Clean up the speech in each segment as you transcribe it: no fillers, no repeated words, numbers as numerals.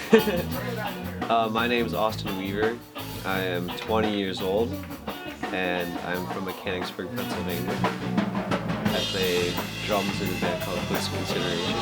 My name's Austin Weaver. I am 20 years old, and I'm from Mechanicsburg, Pennsylvania. I play drums in a band called Political Consideration.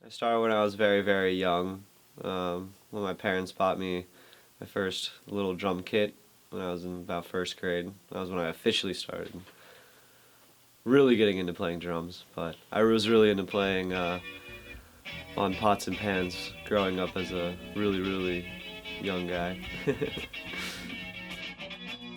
I started when I was very, very young. When my parents bought me my first little drum kit when I was in about first grade. That was when I officially started really getting into playing drums, but I was really into playing on pots and pans growing up as a really, really young guy.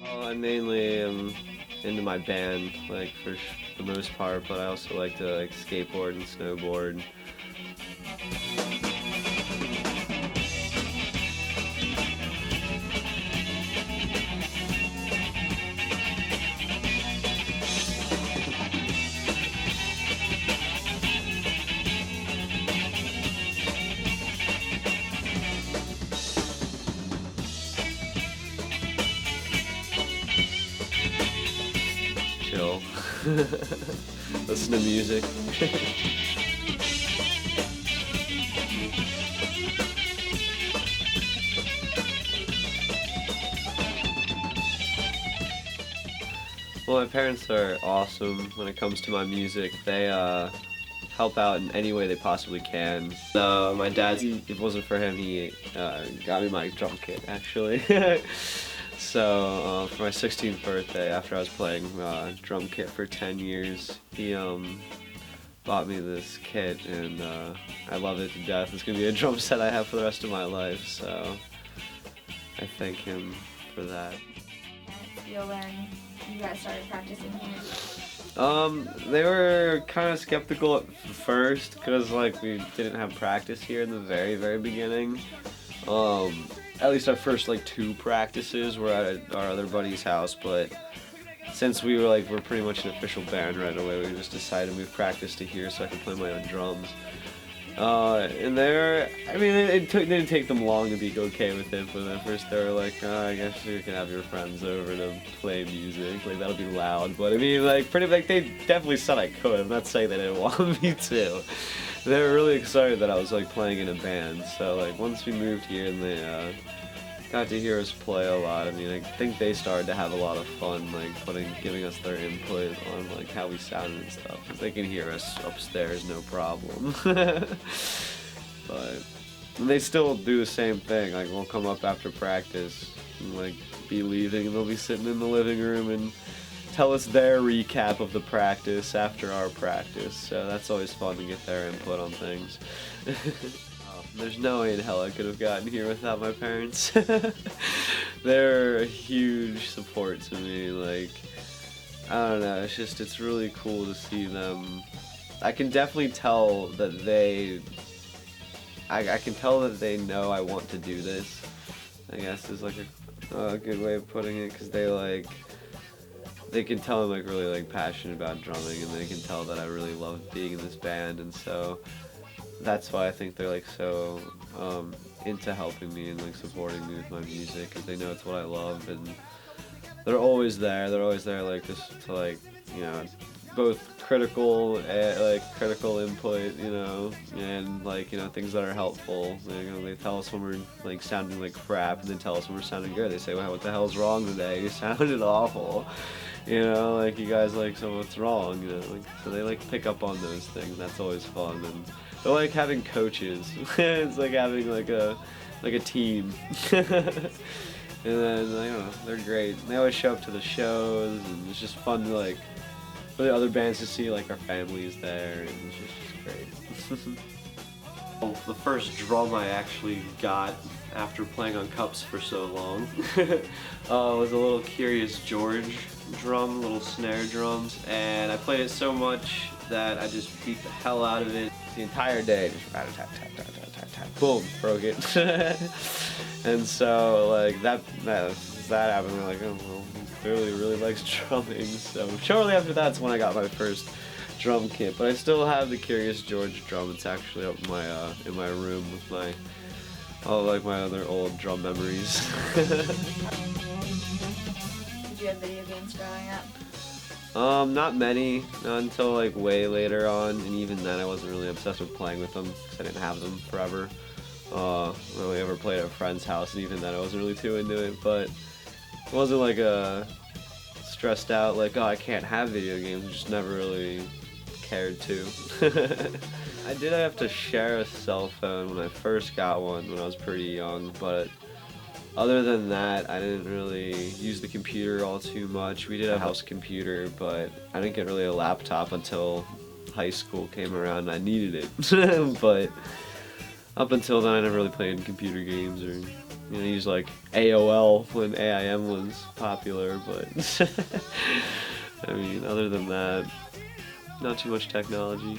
Well, I mainly am into my band, like for the most part, but I also like to skateboard and snowboard. Chill. Listen to music. Well, my parents are awesome when it comes to my music. They help out in any way they possibly can. My dad, if it wasn't for him, he got me my drum kit, actually. So for my 16th birthday, after I was playing drum kit for 10 years, he bought me this kit, and I love it to death. It's gonna be a drum set I have for the rest of my life, so I thank him for that. Feel when you guys started practicing here? They were kind of skeptical at first because like we didn't have practice here in the very, very beginning. At least our first like 2 practices were at our other buddy's house, but since we're pretty much an official band right away, we just decided to move practice to here so I could play my own drums. And it didn't take them long to be okay with it, but at first they were like, oh, I guess you can have your friends over to play music, like that'll be loud. But I mean, they definitely said I could. I'm not saying they didn't want me to. They were really excited that I was like playing in a band. So like once we moved here and they got to hear us play a lot, I mean, I think they started to have a lot of fun, like giving us their input on like how we sounded and stuff. 'Cause they can hear us upstairs, no problem. But they still do the same thing. Like we'll come up after practice and like be leaving, and they'll be sitting in the living room and tell us their recap of the practice after our practice. So that's always fun to get their input on things. There's no way in hell I could have gotten here without my parents. They're a huge support to me. Like, I don't know, it's really cool to see them. I can definitely tell that I can tell that they know I want to do this, I guess is like a good way of putting it, because they can tell I'm like really like passionate about drumming, and they can tell that I really love being in this band, and so that's why I think they're like so into helping me and like supporting me with my music, because they know it's what I love, and they're always there. They're always there, like just to like, you know, both critical input, you know, and like, you know, things that are helpful. You know, they tell us when we're like sounding like crap, and then tell us when we're sounding good. They say, "Well, what the hell's wrong today? You sounded awful." You know, like, you guys, like, so what's wrong? You know, like, so they like pick up on those things. That's always fun, and they're like having coaches. It's like having like a team. And then, I don't know, they're great. They always show up to the shows, and it's just fun to like for the other bands to see like our families there, and it's just great. Well, the first drum I actually got after playing on cups for so long was a little Curious George drum, little snare drums, and I played it so much that I just beat the hell out of it the entire day. Just rat-a-tat-tat-tat-tat-tat, boom, broke it. And so like that happened. We're like, oh well, he clearly really likes drumming. So shortly after that's when I got my first drum kit, but I still have the Curious George drum. It's actually up in my room with all like my other old drum memories. Did you have video games growing up? Not many, not until like way later on, and even then I wasn't really obsessed with playing with them because I didn't have them forever. I only ever played at a friend's house, and even then I wasn't really too into it, but it wasn't like stressed out like, oh, I can't have video games. I just never really cared to. I did have to share a cell phone when I first got one when I was pretty young, but other than that, I didn't really use the computer all too much. We did a house computer, but I didn't get really a laptop until high school came around and I needed it. But up until then, I never really played computer games or, used like AOL when AIM was popular, but I mean, other than that, not too much technology.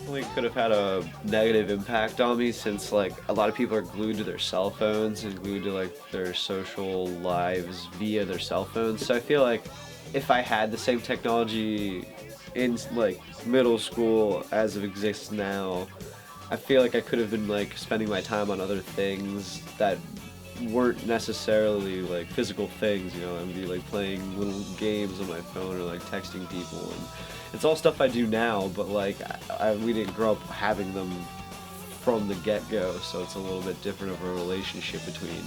It could have had a negative impact on me since like a lot of people are glued to their cell phones and glued to like their social lives via their cell phones. So I feel like if I had the same technology in like middle school as it exists now, I feel like I could have been like spending my time on other things that weren't necessarily like physical things, I'd be like playing little games on my phone or like texting people, and it's all stuff I do now, but like we didn't grow up having them from the get-go, so it's a little bit different of a relationship between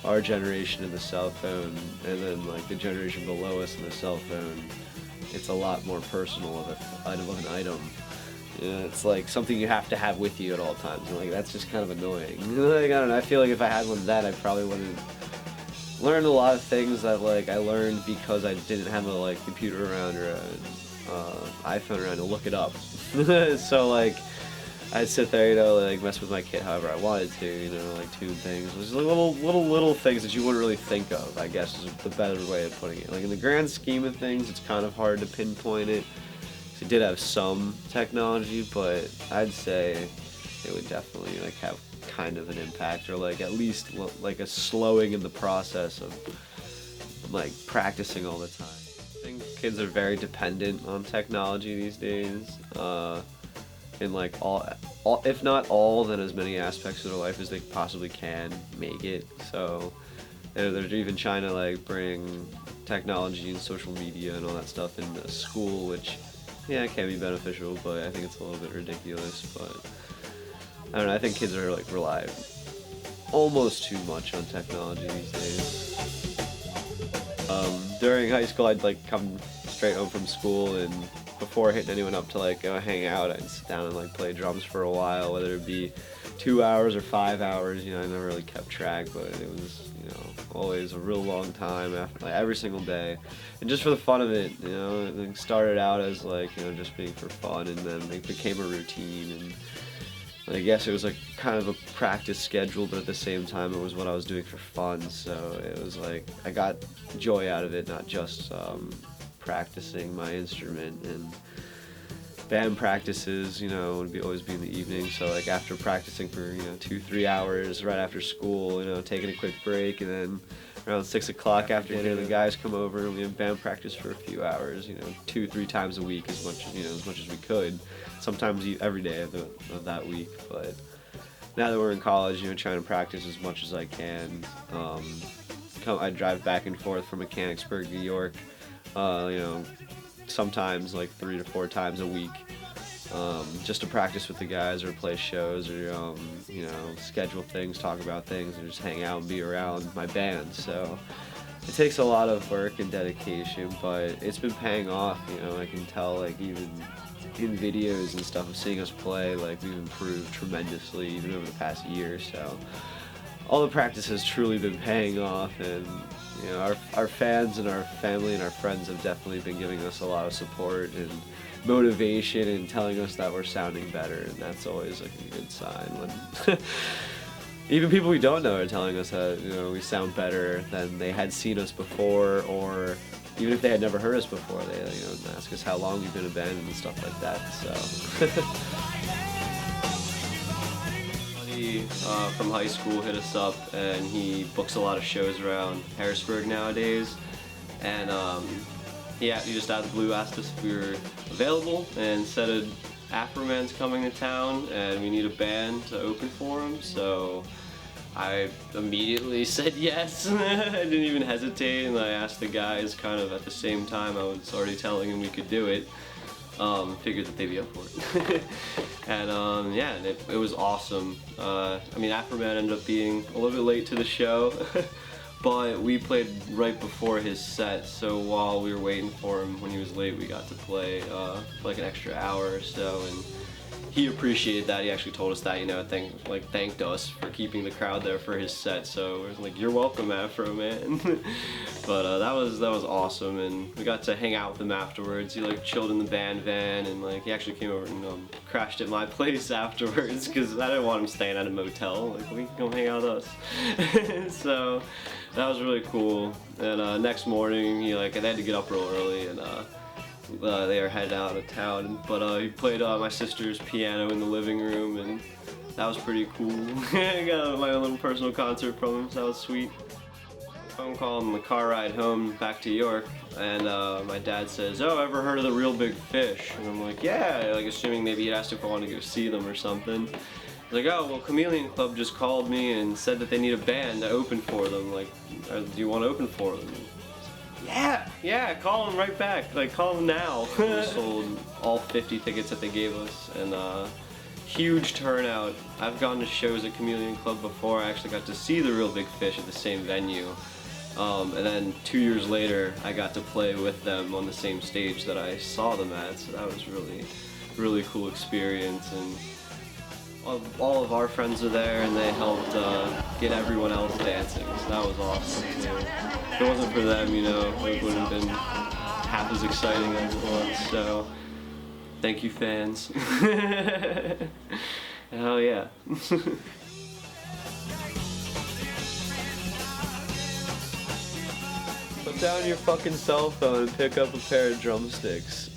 our generation and the cell phone, and then like the generation below us and the cell phone. It's a lot more personal of an item. It's like something you have to have with you at all times, and like that's just kind of annoying. Like, I don't know, I feel like if I had one then, I probably wouldn't learn a lot of things that like I learned because I didn't have a like computer around or a iPhone around to look it up. So like I'd sit there, like mess with my kid however I wanted to, like tune things. There's like little things that you wouldn't really think of, I guess is the better way of putting it. Like in the grand scheme of things, it's kind of hard to pinpoint it. It did have some technology, but I'd say it would definitely like have kind of an impact, or like at least like a slowing in the process of like practicing all the time. I think kids are very dependent on technology these days, in like all, if not all, then as many aspects of their life as they possibly can make it. So they're even trying to like bring technology and social media and all that stuff into school, which yeah, it can be beneficial, but I think it's a little bit ridiculous. But I don't know, I think kids are like rely almost too much on technology these days. During high school, I'd like come straight home from school, and before hitting anyone up to like go hang out, I'd sit down and like play drums for a while, whether it be 2 hours or 5 hours. I never really kept track, but it was always a real long time after like every single day, and just for the fun of it. It started out as like just being for fun, and then it became a routine, and I guess it was like kind of a practice schedule, but at the same time it was what I was doing for fun, so it was like I got joy out of it, not just practicing my instrument. And band practices, would always be in the evening, so like after practicing for 2-3 hours right after school, taking a quick break, and then around 6 o'clock after dinner the guys come over and we have band practice for a few hours, 2-3 times a week, as much as we could, sometimes every day of that week. But now that we're in college, trying to practice as much as I can. I drive back and forth from Mechanicsburg, New York, sometimes like 3 to 4 times a week, just to practice with the guys or play shows or schedule things, talk about things, and just hang out and be around my band. So it takes a lot of work and dedication, but it's been paying off. I can tell, like even in videos and stuff of seeing us play, like we've improved tremendously even over the past year. So all the practice has truly been paying off, and our fans and our family and our friends have definitely been giving us a lot of support and motivation and telling us that we're sounding better, and that's always like a good sign when even people we don't know are telling us that we sound better than they had seen us before, or even if they had never heard us before, they ask us how long we've been a band and stuff like that. So from high school hit us up, and he books a lot of shows around Harrisburg nowadays, and he just out of the blue asked us if we were available, and said Afroman's coming to town and we need a band to open for him. So I immediately said yes. I didn't even hesitate, and I asked the guys kind of at the same time. I was already telling them we could do it. Figured that they'd be up for it. And yeah, it was awesome. I mean, Afroman ended up being a little bit late to the show, but we played right before his set, so while we were waiting for him when he was late, we got to play like an extra hour or so, and he appreciated that. He actually told us that, you know, thanked us for keeping the crowd there for his set. So it was like, you're welcome, Afro Man. But that was awesome, and we got to hang out with him afterwards. He like chilled in the band van, and like he actually came over and crashed at my place afterwards because I didn't want him staying at a motel. Like, we can come hang out with us. So that was really cool. And next morning, they had to get up real early, and they were headed out of town, but he played my sister's piano in the living room, and that was pretty cool. I got my own little personal concert from him, so that was sweet. Phone call on the car ride home back to York, and my dad says, "Oh, ever heard of the Real Big Fish?" And I'm like, "Yeah," like assuming maybe he'd asked if I wanted to go see them or something. He's like, "Oh, well, Chameleon Club just called me and said that they need a band to open for them. Like, do you want to open for them?" Yeah, call them right back. Like, call them now. We sold all 50 tickets that they gave us, and huge turnout. I've gone to shows at Chameleon Club before. I actually got to see the Real Big Fish at the same venue. And then 2 years later, I got to play with them on the same stage that I saw them at, so that was really cool experience. And all of our friends were there, and they helped get everyone else dancing, so that was awesome too. If it wasn't for them, it wouldn't have been half as exciting as it was, so thank you, fans. Hell yeah. Put down your fucking cell phone and pick up a pair of drumsticks.